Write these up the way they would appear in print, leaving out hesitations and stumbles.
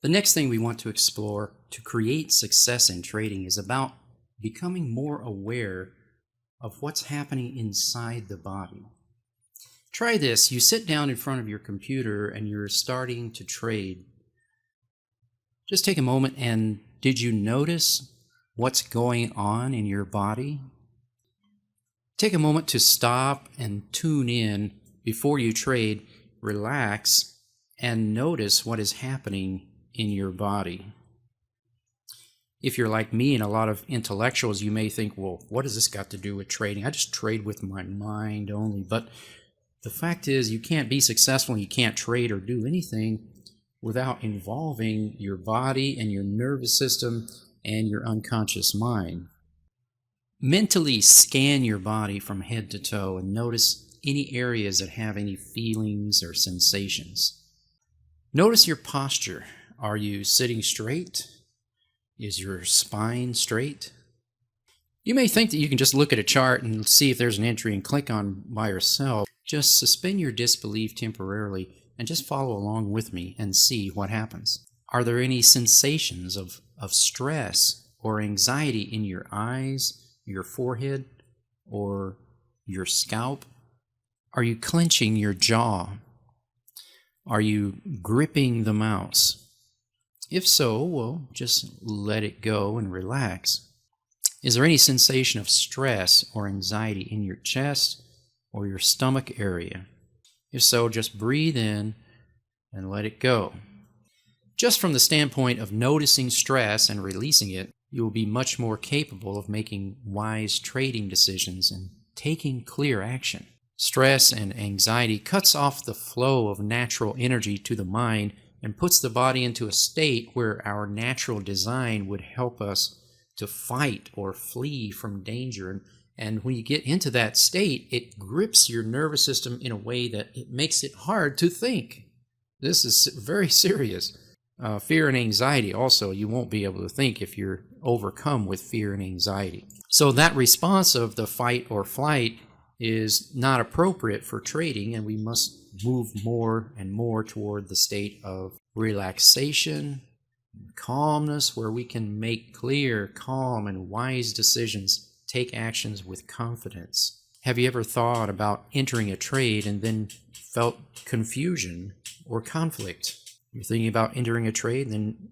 The next thing we want to explore to create success in trading is about becoming more aware of what's happening inside the body. Try this. You sit down in front of your computer and you're starting to trade. Just take a moment and did you notice what's going on in your body? Take a moment to stop and tune in before you trade, relax, and notice what is happening in your body. If you're like me and a lot of intellectuals, you may think, well, what has this got to do with trading? I just trade with my mind only. But the fact is, you can't be successful, you can't trade or do anything without involving your body and your nervous system and your unconscious mind. Mentally scan your body from head to toe and notice any areas that have any feelings or sensations. Notice your posture. Are you sitting straight? Is your spine straight? You may think that you can just look at a chart and see if there's an entry and click on by yourself. Just suspend your disbelief temporarily and just follow along with me and see what happens. Are there any sensations of stress or anxiety in your eyes, your forehead, or your scalp? Are you clenching your jaw? Are you gripping the mouse? If so, well, just let it go and relax. Is there any sensation of stress or anxiety in your chest or your stomach area? If so, just breathe in and let it go. Just from the standpoint of noticing stress and releasing it, you will be much more capable of making wise trading decisions and taking clear action. Stress and anxiety cuts off the flow of natural energy to the mind and puts the body into a state where our natural design would help us to fight or flee from danger. And when you get into that state, it grips your nervous system in a way that it makes it hard to think. This is very serious. Fear and anxiety also, you won't be able to think if you're overcome with fear and anxiety. So that response of the fight or flight is not appropriate for trading, and we must move more and more toward the state of relaxation, calmness, where we can make clear, calm, and wise decisions, take actions with confidence. Have you ever thought about entering a trade and then felt confusion or conflict? You're thinking about entering a trade, and then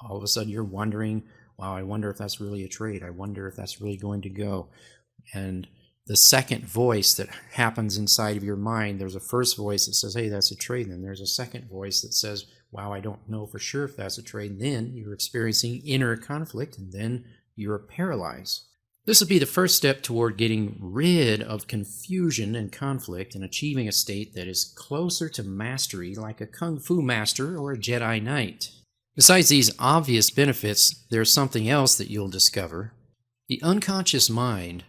all of a sudden you're wondering, wow, I wonder if that's really a trade. I wonder if that's really going to go. And the second voice that happens inside of your mind, there's a first voice that says, hey, that's a trade. And then there's a second voice that says, wow, I don't know for sure if that's a trade. And then you're experiencing inner conflict, and then you're paralyzed. This will be the first step toward getting rid of confusion and conflict and achieving a state that is closer to mastery, like a Kung Fu master or a Jedi Knight. Besides these obvious benefits, there's something else that you'll discover. The unconscious mind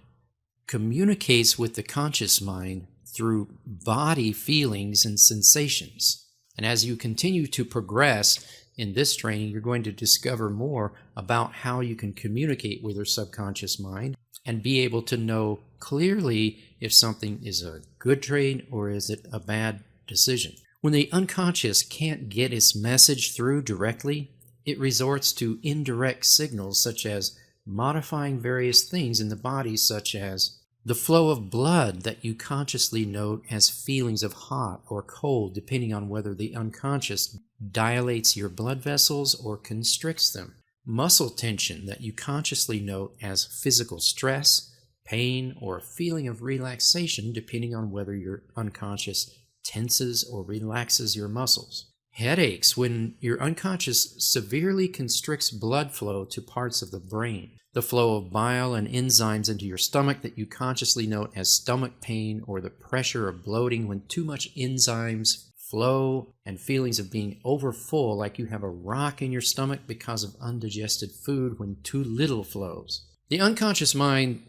communicates with the conscious mind through body feelings and sensations. And as you continue to progress in this training, you're going to discover more about how you can communicate with your subconscious mind and be able to know clearly if something is a good trade or is it a bad decision. When the unconscious can't get its message through directly, it resorts to indirect signals such as modifying various things in the body, such as the flow of blood that you consciously note as feelings of hot or cold, depending on whether the unconscious dilates your blood vessels or constricts them. Muscle tension that you consciously note as physical stress, pain, or a feeling of relaxation, depending on whether your unconscious tenses or relaxes your muscles. Headaches when your unconscious severely constricts blood flow to parts of the brain. The flow of bile and enzymes into your stomach that you consciously note as stomach pain, or the pressure of bloating when too much enzymes flow, and feelings of being overfull, like you have a rock in your stomach because of undigested food when too little flows. The unconscious mind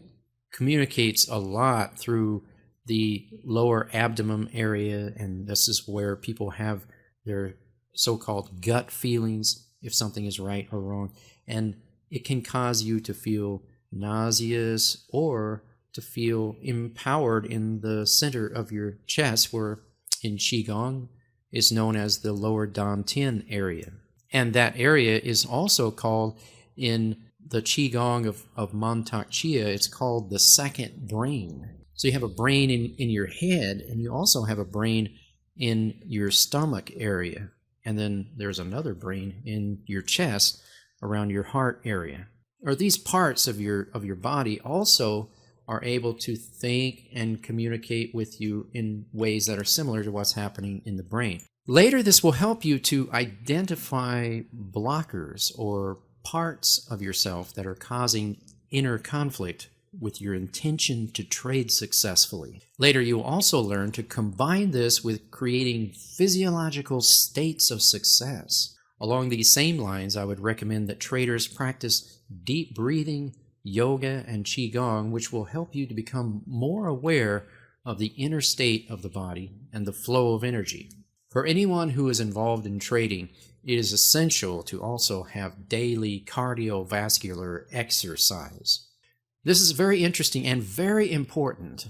communicates a lot through the lower abdomen area, and this is where people have their so-called gut feelings, if something is right or wrong, and it can cause you to feel nauseous or to feel empowered in the center of your chest, where in Qigong is known as the lower dantian area. And that area is also called, in the Qigong of Mantak Chia, it's called the second brain. So you have a brain in your head, and you also have a brain in your stomach area. And then there's another brain in your chest around your heart area. Or these parts of your body also are able to think and communicate with you in ways that are similar to what's happening in the brain. Later, this will help you to identify blockers or parts of yourself that are causing inner conflict with your intention to trade successfully. Later, you will also learn to combine this with creating physiological states of success. Along these same lines, I would recommend that traders practice deep breathing, yoga, and Qigong, which will help you to become more aware of the inner state of the body and the flow of energy. For anyone who is involved in trading, it is essential to also have daily cardiovascular exercise. This is very interesting and very important.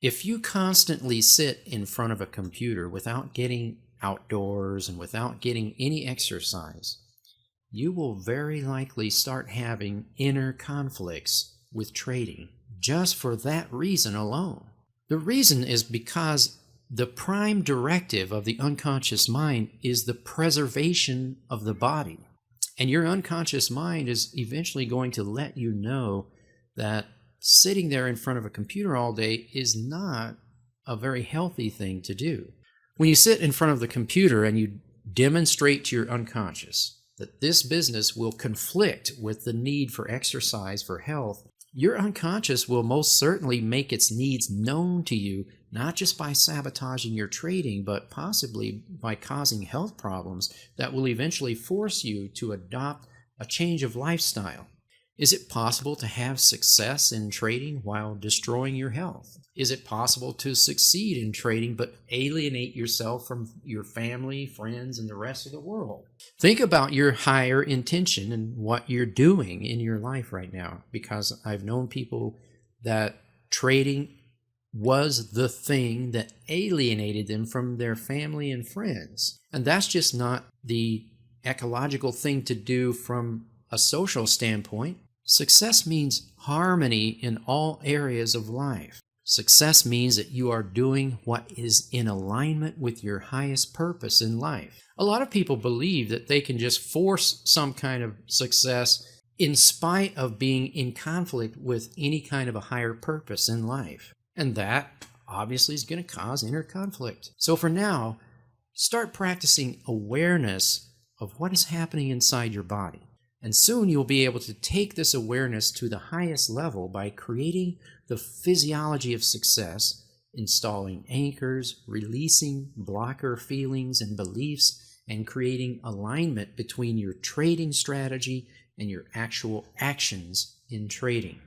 If you constantly sit in front of a computer without getting outdoors and without getting any exercise, you will very likely start having inner conflicts with trading just for that reason alone. The reason is because the prime directive of the unconscious mind is the preservation of the body. And your unconscious mind is eventually going to let you know that sitting there in front of a computer all day is not a very healthy thing to do. When you sit in front of the computer and you demonstrate to your unconscious that this business will conflict with the need for exercise for health, your unconscious will most certainly make its needs known to you, not just by sabotaging your trading, but possibly by causing health problems that will eventually force you to adopt a change of lifestyle. Is it possible to have success in trading while destroying your health? Is it possible to succeed in trading but alienate yourself from your family, friends, and the rest of the world? Think about your higher intention and what you're doing in your life right now, because I've known people that trading was the thing that alienated them from their family and friends. And that's just not the ecological thing to do from a social standpoint. Success means harmony in all areas of life. Success means that you are doing what is in alignment with your highest purpose in life. A lot of people believe that they can just force some kind of success in spite of being in conflict with any kind of a higher purpose in life. And that obviously is going to cause inner conflict. So for now, start practicing awareness of what is happening inside your body. And soon you'll be able to take this awareness to the highest level by creating the physiology of success, installing anchors, releasing blocker feelings and beliefs, and creating alignment between your trading strategy and your actual actions in trading.